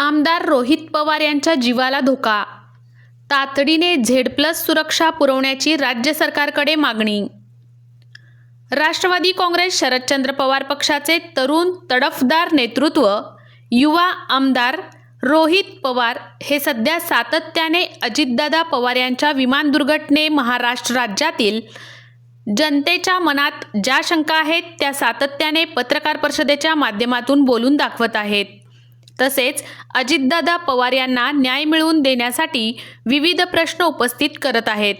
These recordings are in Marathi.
आमदार रोहित पवार यांच्या जीवाला धोका. तातडीने झेड+ सुरक्षा पुरवण्याची राज्य सरकारकडे मागणी. राष्ट्रवादी काँग्रेस शरदचंद्र पवार पक्षाचे तरुण तडफदार नेतृत्व युवा आमदार रोहित पवार हे सध्या सातत्याने अजितदादा पवार यांच्या विमान दुर्घटने महाराष्ट्र राज्यातील जनतेच्या मनात ज्या शंका आहेत त्या सातत्याने पत्रकार परिषदेच्या माध्यमातून बोलून दाखवत आहेत. तसेच अजितदादा पवार यांना न्याय मिळवून देण्यासाठी विविध प्रश्न उपस्थित करत आहेत.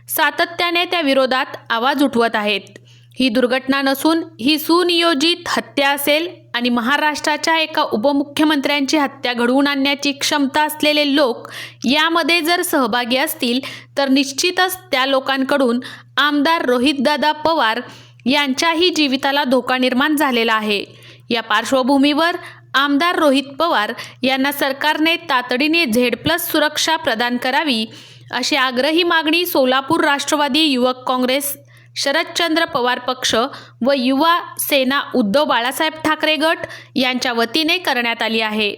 सातत्याने त्या विरोधात आवाज उठवत आहेत. ही दुर्घटना नसून ही सुनियोजित हत्या असेल आणि महाराष्ट्राच्या एका उपमुख्यमंत्र्यांची हत्या घडवून आणण्याची क्षमता असलेले लोक यामध्ये जर सहभागी असतील तर निश्चितच त्या लोकांकडून आमदार रोहितदादा पवार यांच्याही जीविताला धोका निर्माण झालेला आहे. या पार्श्वभूमीवर आमदार रोहित पवार यांना सरकारने तातडीने झेड+ सुरक्षा प्रदान करावी अशी आग्रही मागणी सोलापूर राष्ट्रवादी युवक काँग्रेस शरदचंद्र पवार पक्ष व युवा सेना उद्धव बाळासाहेब ठाकरे गट यांच्या वतीने करण्यात आली आहे.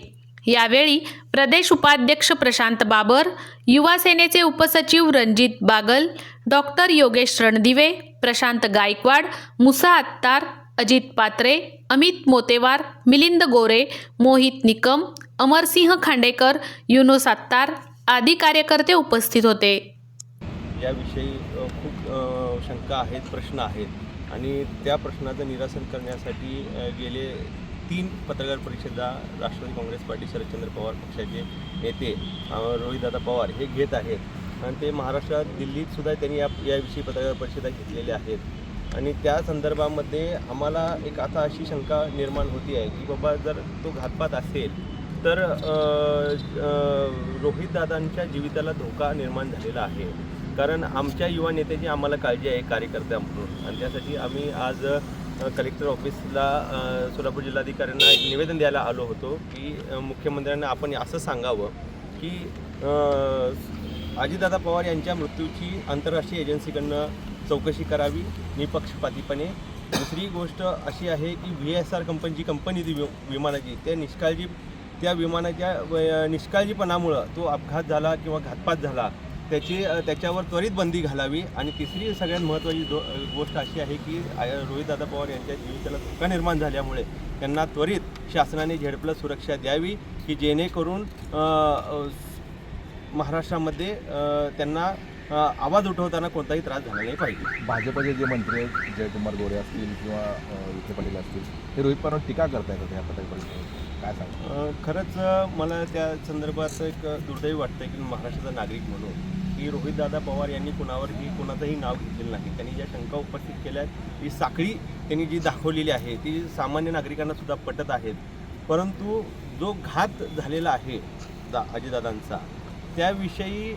यावेळी प्रदेश उपाध्यक्ष प्रशांत बाबर, युवा सेनेचे उपसचिव रणजित बागल, डॉक्टर योगेश रणदिवे, प्रशांत गायकवाड, मुसा अत्तार, अजित पात्रे, अमित मोतेवार, मिलिंद गोरे, मोहित निकम, अमरसिंह खांडेकर, युनुस अत्तार आदी कार्यकर्ते उपस्थित होते. याविषयी खूप शंका आहेत, प्रश्न आहेत आणि त्या प्रश्नाचं निरसन करण्यासाठी गेले 3 पत्रकार परिषदा राष्ट्रवादी काँग्रेस पार्टी शरदचंद्र पवार पक्षाचे नेते रोहितदादा पवार हे घेत आहेत आणि ते महाराष्ट्रात दिल्लीत सुद्धा त्यांनी याविषयी पत्रकार परिषदा घेतलेल्या आहेत. आणि त्या संदर्भामध्ये आम्हाला एक आता अशी शंका निर्माण होती आहे की बाबा जर तो घातपात असेल तर रोहितदादांच्या जीविताला धोका निर्माण झालेला आहे. कारण आमच्या युवा नेत्याची आम्हाला काळजी आहे कार्यकर्त्या म्हणून आणि त्यासाठी आम्ही आज कलेक्टर ऑफिसला सोलापूर जिल्हाधिकाऱ्यांना एक निवेदन द्यायला आलो होतो की मुख्यमंत्र्यांना आपण असं सांगावं की अजितदादा पवार यांच्या मृत्यूची आंतरराष्ट्रीय एजन्सीकडनं चौकशी करावी निपक्षपातीपणे. दुसरी गोष्ट अशी आहे की VSR कंपनीची कंपनी ती विमानाची त्या विमानाच्या निष्काळजीपणामुळं तो अपघात झाला किंवा घातपात झाला त्याच्यावर त्वरित बंदी घालावी. आणि तिसरी सगळ्यात महत्त्वाची गोष्ट अशी आहे की रोहितदादा पवार यांच्या जीविताला धोका निर्माण झाल्यामुळे त्यांना त्वरित शासनाने झेड+ सुरक्षा द्यावी की जेणेकरून महाराष्ट्रामध्ये त्यांना आवाज उठवताना कोणताही त्रास झाला नाही पाहिजे. भाजपचे जे मंत्री आहेत जयकुमार गोरे असतील किंवा विखे पाटील असतील हे रोहित पवार टीका करतायत ह्या पत्रकार काय सांगतो. खरंच मला त्या संदर्भात एक दुर्दैवी वाटतं की महाराष्ट्राचा नागरिक म्हणून की रोहितदादा पवार यांनी कोणाचंही नाव घेतलेलं नाही. त्यांनी ज्या शंका उपस्थित केल्या आहेत ती साखळी त्यांनी जी दाखवलेली आहे ती सामान्य नागरिकांना सुद्धा पटत आहेत. परंतु जो घात झालेला आहे अजितदादांचा त्याविषयी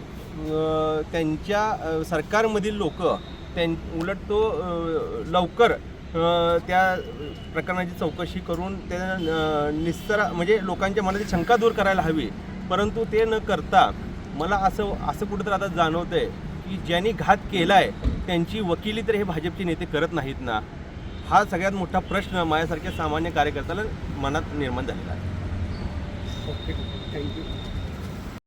त्यांच्या सरकारमधील लोक उलट तो लवकर त्या प्रकरणाची चौकशी करून त्या म्हणजे लोकांच्या मनाची शंका दूर करायला हवी. परंतु ते न करता मला असं कुठंतरी आता जाणवतं आहे की ज्यांनी घात केला आहे त्यांची वकिली तर हे भाजपचे नेते करत नाहीत ना. हा सगळ्यात मोठा प्रश्न माझ्यासारख्या सामान्य कार्यकर्त्याला मनात निर्माण झालेला आहे. Okay, thank you.